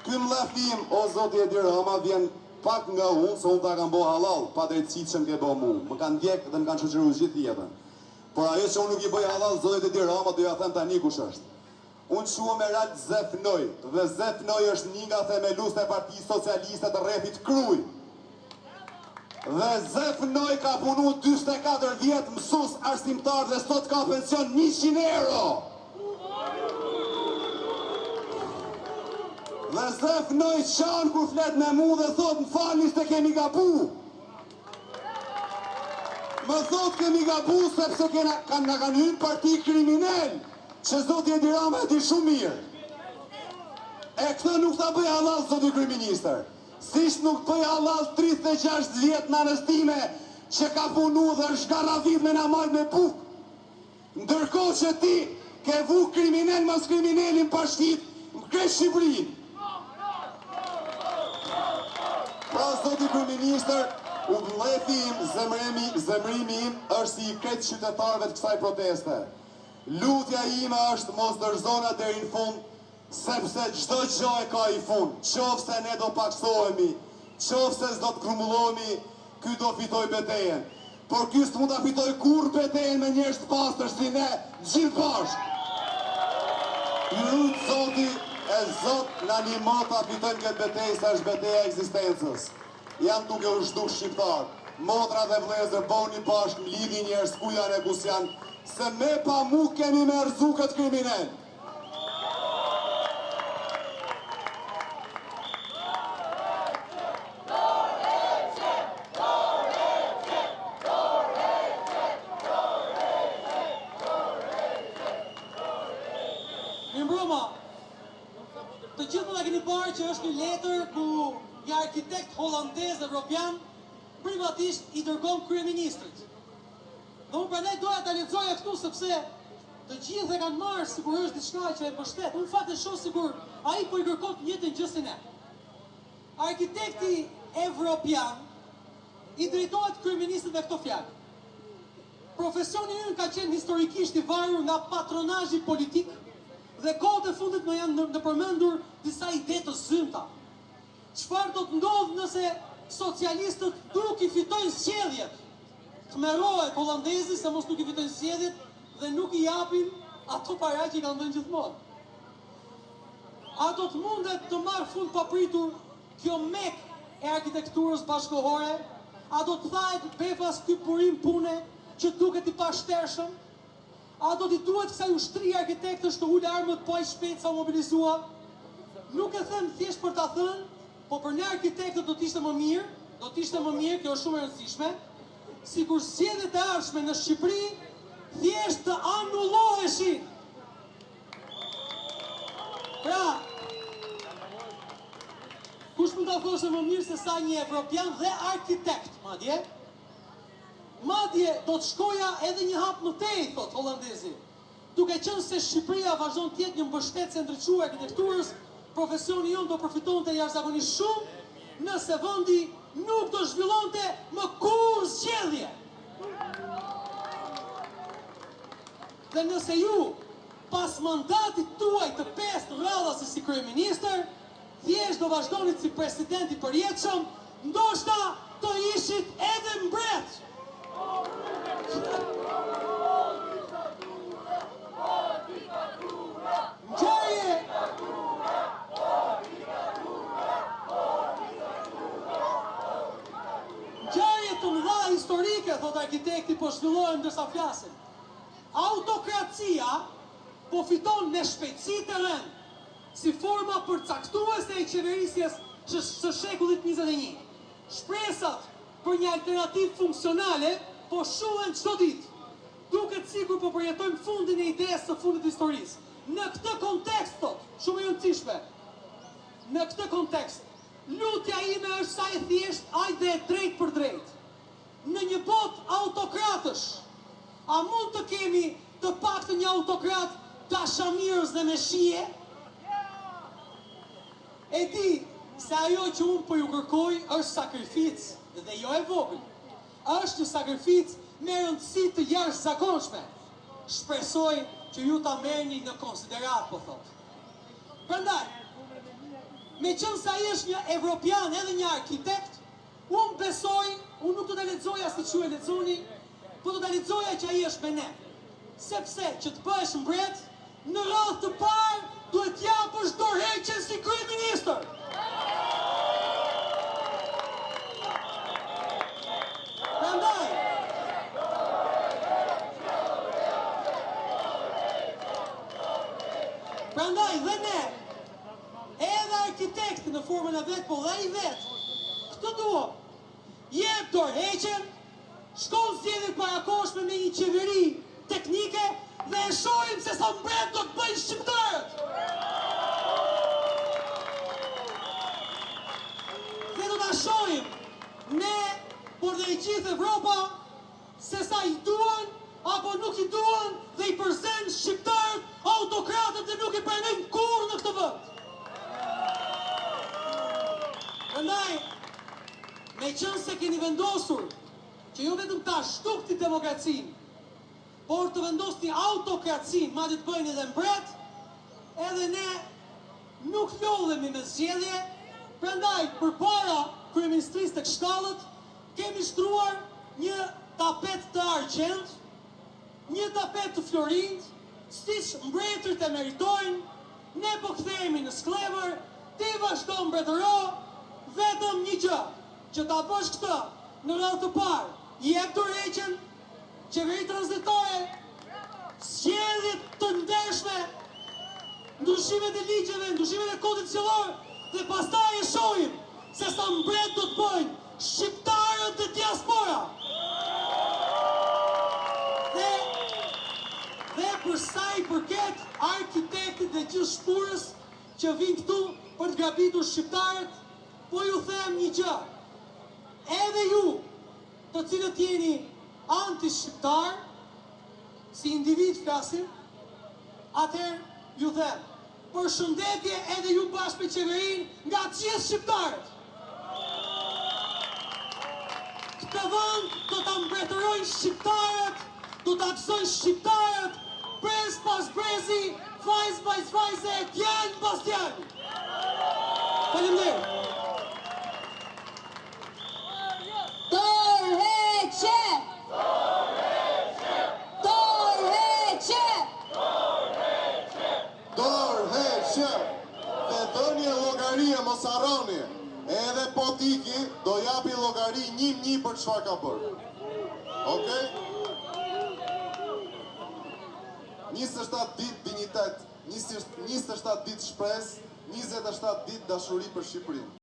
Ky mllafim, o zoti Edi Rama, vjen pak nga unë, se unë ta kam bo halal, pa drejtësi që më ke bo mu. Më kanë ndjek dhe më kanë shoqëruar gjithë jetën. Por ajo që unë nuk i bëj halal, zoti Edi Rama, do ja them tani kush është. Unë quhem Erald Zefnoj, dhe Zefnoj është një nga themeluesit e Partisë Socialiste të rrethit Kruj. Dhe Zefnoj ka punu 44 vjet mësues arsimtar dhe sot ka pension 100 euro. Dhe Zefnoj qanë kur flet me mu dhe thot më falni se kemi gabu. Më thot kemi gabu sepse na kanë hyrë parti kriminal, që zoti Edi Rama e di shumë mirë. E këtë nuk ta bëj halal, zoti kryeministër. Sisht nuk bëj halal 36 vjet në anëstime që ka punu dhe është garavit me na majt me buk. Ndërkohë që ti ke vu kriminal mas kriminalin pa shtit, më kresh Shqipërinë. Pra, zoti kryeministër, udhëlleti im, zemrimi im është si i kretë qytetarëve të kësaj proteste. Lutja ime është mos dërzona deri në fund, sepse çdo gjë e ka i fund. Qofse ne do paksohemi, qofse s'do të grumbullohemi, ky do fitoj betejën. Por ky s'mund ta fitoj kurrë betejën me njerëz të pastër si ne, gjithë bashkë. Lut zoti e Zot na ndihmo ta fitojmë këtë betejë, sa është betejë e ekzistencës. Jam duke u zhduar shqiptar. Motra dhe vëllezër, bëuni bashkë, mlidhni njerëz ku janë e kus janë, se me pa mu kemi me rrezu këtë kriminal. Të gjithë më da keni parë që është një letër ku një arkitekt holandez evropian privatisht i dërgon kryeministrit. Dhe unë prandaj doja ta lexoja këtu sepse të gjithë e kanë marrë sigurisht diçka që e mbështet. Unë fakt e shoh sigur ai po i kërkon të njëjtën gjë si ne. Arkitekti evropian i drejtohet kryeministrit me këto fjalë. Profesioni ynë ka qenë historikisht i varur nga patronazhi politik. Dhe kohët e fundit më janë në përmendur disa ide të zymta. Çfarë do të ndodhë nëse socialistët nuk i fitojnë zgjedhjet? Tmerrohet holandezi se mos nuk i fitojnë zgjedhjet dhe nuk i japin ato para që i kanë dhënë gjithmonë. A do të mundet të marrë fund papritur kjo mek e arkitekturës bashkohore? A do të thahet befas ky burim pune që duket i pashtershëm? A do t'i duhet kësaj ushtri arkitektësh të ulë armët po ai shpejt sa mobilizua? Nuk e them thjesht për ta thënë, po për ne arkitektët do t'ishte më mirë, kjo është shumë e rëndësishme, sikur zgjedhjet e ardhshme në Shqipëri thjesht të anulloheshin. Pra, kush mund ta thosë më mirë se sa një evropian dhe arkitekt, Madje do të shkoja edhe një hap më tej, thot holandezi. Duke qenë se Shqipëria vazhdon të jetë një mbështetëse ndryquar arkitekturës, profesioni jonë do përfitonte jashtëzakonisht shumë nëse vendi nuk do zhvillonte më kurrë zgjedhje. Dhe nëse ju, pas mandatit tuaj të 5 radhës si kryeministër, thjesht do vazhdonit si president i përjetshëm, ndoshta do ishit edhe mbret. Ngjarje të mëdha historike, thot arkitekti, po zhvillohen ndërsa flasin. Autokracia po fiton me shpejtësi të rënd, si forma përcaktuese e qeverisjes së shekullit 21. Shpresat për një alternativë funksionale po shuhen çdo ditë. Duket sikur po përjetojmë fundin e idesë së fundit të historisë. Në këtë kontekst, thot, shumë e rëndësishme, në këtë kontekst, lutja ime është sa e thjesht, hajde e drejt për drejt. Në një botë autokratësh, a mund të kemi të paktën një autokrat dashamirës dhe me shije? E di se ajo që unë po ju kërkoj është sakrificë dhe jo e vogël. Është një sakrificë me rëndësi të jashtëzakonshme. Shpresoj që ju ta merrni në konsiderat, po thot. Prandaj, me qënë sa i është një evropian edhe një arkitekt, unë besoj, unë nuk të da letëzoja si që e letëzoni, po të da letëzoja që a i është me ne. Sepse që të bëhesh mbret, në radhë të parë, duhet japësh dorëheqjen si kryeministër. Prandaj dhe ne, edhe arkitekti në formën e vetë, po dhe i vetë, këtë duo, jep dorëheqjen, shkon zgjedhjet parakoshme me një qeveri teknike dhe e shohim se sa mbret do të bëjnë shqiptarët. Dhe do ta shohim ne, por dhe i gjithë Evropa, se sa i duan apo nuk i duan dhe i përzen shqiptarët autokratët dhe nuk i pranojnë kurrë në këtë vend. Prandaj, me qënë se keni vendosur që jo vetëm ta shtukti demokracinë, por të vendosni autokracinë, madje të bëjnë edhe mbret, edhe ne nuk lodhemi me zgjedhje. Prandaj, përpara kryeministrisë tek shkallët, kemi shtruar një tapet të argjend, një tapet të florint, siç mbretërit e meritojnë, ne po kthehemi në sklever, ti vazhdo mbretëro, vetëm një gjë, që ta bësh këtë në radhë të parë, jep dorëheqjen, qeveri tranzitore, zgjedhjet të ndershme, ndryshimet e ligjeve, ndryshimet e kodit zgjedhor, dhe pastaj e shohim se sa mbret do të bëjnë shqiptarët dhe diaspora. Dhe për sa i përket arkitektit dhe gjithë shpurës që vinë këtu për të grabitur shqiptarët, po ju them një gjë. Edhe ju, të cilët jeni anti-shqiptar, si individ flasim, atëherë ju them, përshëndetje edhe ju bashkë me qeverinë nga gjithë shqiptarët. Këtë vend do ta mbretërojnë shqiptarët, do ta gëzojnë shqiptarët, brez pas brezi, vajz pas vajze, djalë pas djalë. Faleminderit. Dorëheqje! Dorëheqje! Dorëheqje! Dhe dhënie llogarie mos harroni. Edhe po tiki, do japi llogari një për çfarë ka bërë. Okej? 27 ditë dinjitet, 27 ditë shpresë, 27 ditë dashuri për Shqipërinë.